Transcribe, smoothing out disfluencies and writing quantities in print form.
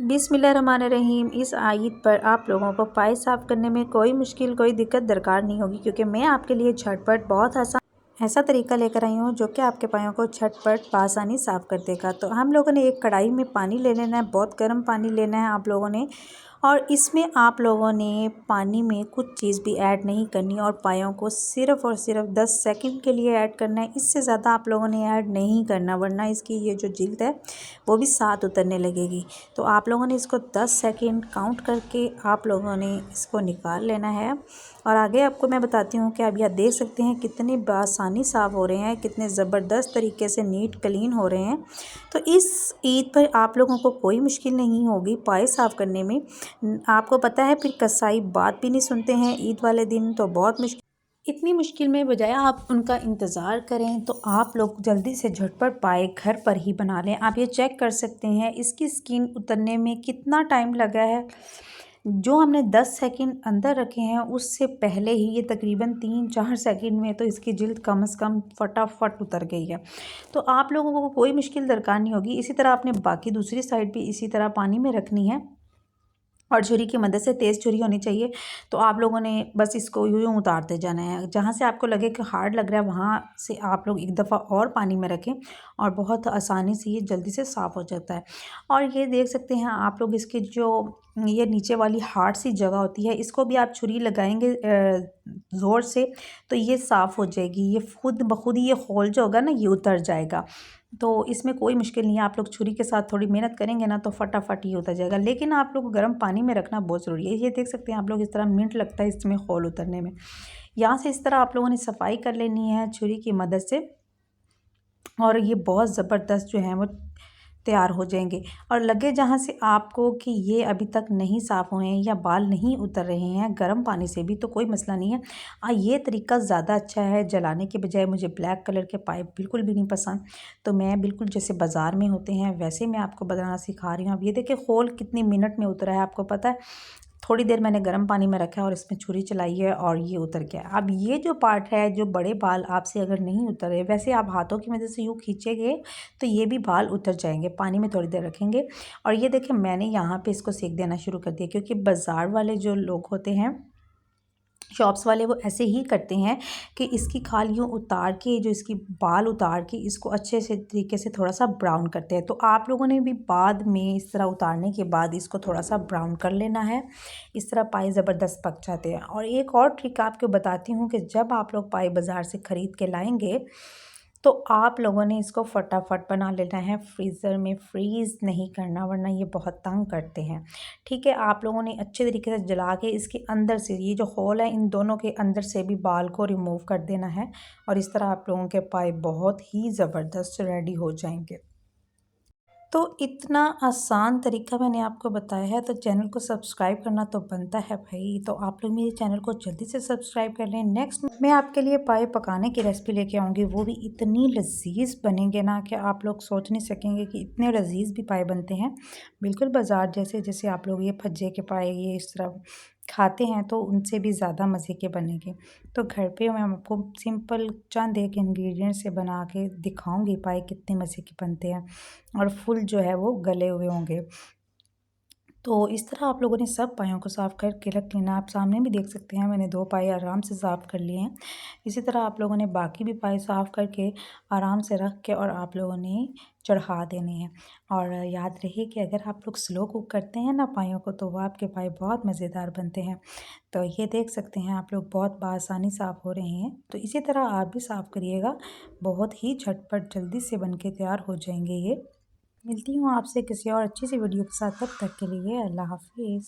बिस्मिल्लाहिर्रहमानिर्रहीम। इस ईद पर आप लोगों को पाए साफ़ करने में कोई मुश्किल कोई दिक्कत दरकार नहीं होगी, क्योंकि मैं आपके लिए झटपट बहुत आसान ऐसा तरीका लेकर आई हूँ जो कि आपके पायों को झटपट आसानी साफ़ कर देगा। तो हम लोगों ने एक कढ़ाई में पानी ले लेना है, बहुत गर्म पानी लेना है आप लोगों ने, और इसमें आप लोगों ने पानी में कुछ चीज़ भी ऐड नहीं करनी और पायों को सिर्फ़ और सिर्फ 10 सेकंड के लिए ऐड करना है। इससे ज़्यादा आप लोगों ने ऐड नहीं करना, वरना इसकी ये जो जिल्द है वो भी साथ उतरने लगेगी। तो आप लोगों ने इसको 10 सेकंड काउंट करके आप लोगों ने इसको निकाल लेना है। और आगे आपको मैं बताती हूँ कि आप यह देख सकते हैं कितने बआसानी साफ़ हो रहे हैं, कितने ज़बरदस्त तरीके से नीट क्लीन हो रहे हैं। तो इस ईद पर आप लोगों को कोई मुश्किल नहीं होगी पाए साफ़ करने में। आपको पता है फिर कसाई बात भी नहीं सुनते हैं ईद वाले दिन, तो बहुत मुश्किल, इतनी मुश्किल में बजाय आप उनका इंतज़ार करें तो आप लोग जल्दी से झटपट पाए घर पर ही बना लें। आप ये चेक कर सकते हैं इसकी स्किन उतरने में कितना टाइम लगा है। जो हमने 10 सेकंड अंदर रखे हैं उससे पहले ही ये तकरीबन 3-4 सेकंड में तो इसकी जिल्द कम से कम फटाफट उतर गई है। तो आप लोगों को कोई मुश्किल दरकार नहीं होगी। इसी तरह आपने बाकी दूसरी साइड भी इसी तरह पानी में रखनी है और छुरी की मदद से, तेज़ छुरी होनी चाहिए। तो आप लोगों ने बस इसको यूँ उतारते जाना है। जहाँ से आपको लगे कि हार्ड लग रहा है वहाँ से आप लोग एक दफ़ा और पानी में रखें और बहुत आसानी से ये जल्दी से साफ़ हो जाता है। और ये देख सकते हैं आप लोग इसकी जो ये नीचे वाली हार्ड सी जगह होती है, इसको भी आप छुरी लगाएंगे ज़ोर से तो ये साफ़ हो जाएगी। ये खुद ब खुद ये होल जो होगा ना ये उतर जाएगा। तो इसमें कोई मुश्किल नहीं है। आप लोग छुरी के साथ थोड़ी मेहनत करेंगे ना तो फटाफट ही उतर जाएगा, लेकिन आप लोग को गर्म पानी में रखना बहुत ज़रूरी है। ये देख सकते हैं आप लोग इस तरह मिनट लगता है इसमें होल उतरने में। यहाँ से इस तरह आप लोगों ने सफाई कर लेनी है छुरी की मदद से, और ये बहुत ज़बरदस्त जो है वो तैयार हो जाएंगे। और लगे जहाँ से आपको कि ये अभी तक नहीं साफ़ हुए हैं या बाल नहीं उतर रहे हैं गर्म पानी से भी, तो कोई मसला नहीं है। ये तरीका ज़्यादा अच्छा है जलाने के बजाय। मुझे ब्लैक कलर के पाइप बिल्कुल भी नहीं पसंद, तो मैं बिल्कुल जैसे बाज़ार में होते हैं वैसे मैं आपको बनाना सिखा रही हूँ। अब ये देखिए होल कितनी मिनट में उतरा है, आपको पता है। थोड़ी देर मैंने गर्म पानी में रखा है और इसमें छुरी चलाई है और ये उतर गया। अब ये जो पार्ट है, जो बड़े बाल आपसे अगर नहीं उतरे, वैसे आप हाथों की मदद से यूँ खींचेंगे तो ये भी बाल उतर जाएंगे। पानी में थोड़ी देर रखेंगे और ये देखें मैंने यहाँ पे इसको सेक देना शुरू कर दिया, क्योंकि बाज़ार वाले जो लोग होते हैं, शॉप्स वाले, वो ऐसे ही करते हैं कि इसकी खाल यूँ उतार के, जो इसकी बाल उतार के इसको अच्छे से तरीके से थोड़ा सा ब्राउन करते हैं। तो आप लोगों ने भी बाद में इस तरह उतारने के बाद इसको थोड़ा सा ब्राउन कर लेना है। इस तरह पाए ज़बरदस्त पक जाते हैं। और एक और ट्रिक आपको बताती हूँ कि जब आप लोग पाए बाज़ार से ख़रीद के लाएंगे तो आप लोगों ने इसको फटाफट बना लेना है, फ्रीज़र में फ्रीज़ नहीं करना, वरना ये बहुत तंग करते हैं। ठीक है, आप लोगों ने अच्छे तरीके से जला के इसके अंदर से, ये जो होल है इन दोनों के अंदर से भी बाल को रिमूव कर देना है, और इस तरह आप लोगों के पाए बहुत ही ज़बरदस्त रेडी हो जाएंगे। तो इतना आसान तरीका मैंने आपको बताया है, तो चैनल को सब्सक्राइब करना तो बनता है भाई। तो आप लोग मेरे चैनल को जल्दी से सब्सक्राइब कर लें। नेक्स्ट मैं आपके लिए पाए पकाने की रेसिपी लेके आऊँगी, वो भी इतनी लजीज बनेंगे ना कि आप लोग सोच नहीं सकेंगे कि इतने लजीज भी पाए बनते हैं। बिल्कुल बाज़ार जैसे, जैसे आप लोग ये भज्जे के पाए ये इस तरह खाते हैं तो उनसे भी ज़्यादा मज़े के बनेंगे। तो घर पे मैं आपको सिंपल चंद एक इंग्रेडिएंट से बना के दिखाऊंगी पाए कितने मज़े के बनते हैं, और फुल जो है वो गले हुए होंगे। तो इस तरह आप लोगों ने सब पायों को साफ़ करके रख लेना। आप सामने भी देख सकते हैं मैंने 2 पाए आराम से साफ़ कर लिए हैं। इसी तरह आप लोगों ने बाकी भी पाए साफ़ करके आराम से रख के और आप लोगों ने चढ़ा देने हैं। और याद रहे कि अगर आप लोग स्लो कुक करते हैं ना पायों को, तो वो आपके पाए बहुत मज़ेदार बनते हैं। तो ये देख सकते हैं आप लोग बहुत बआसानी साफ़ हो रहे हैं। तो इसी तरह आप भी साफ़ करिएगा, बहुत ही झटपट जल्दी से बन के तैयार हो जाएंगे ये। मिलती हूँ आपसे किसी और अच्छी सी वीडियो के साथ, तब तक के लिए अल्लाह हाफिज़।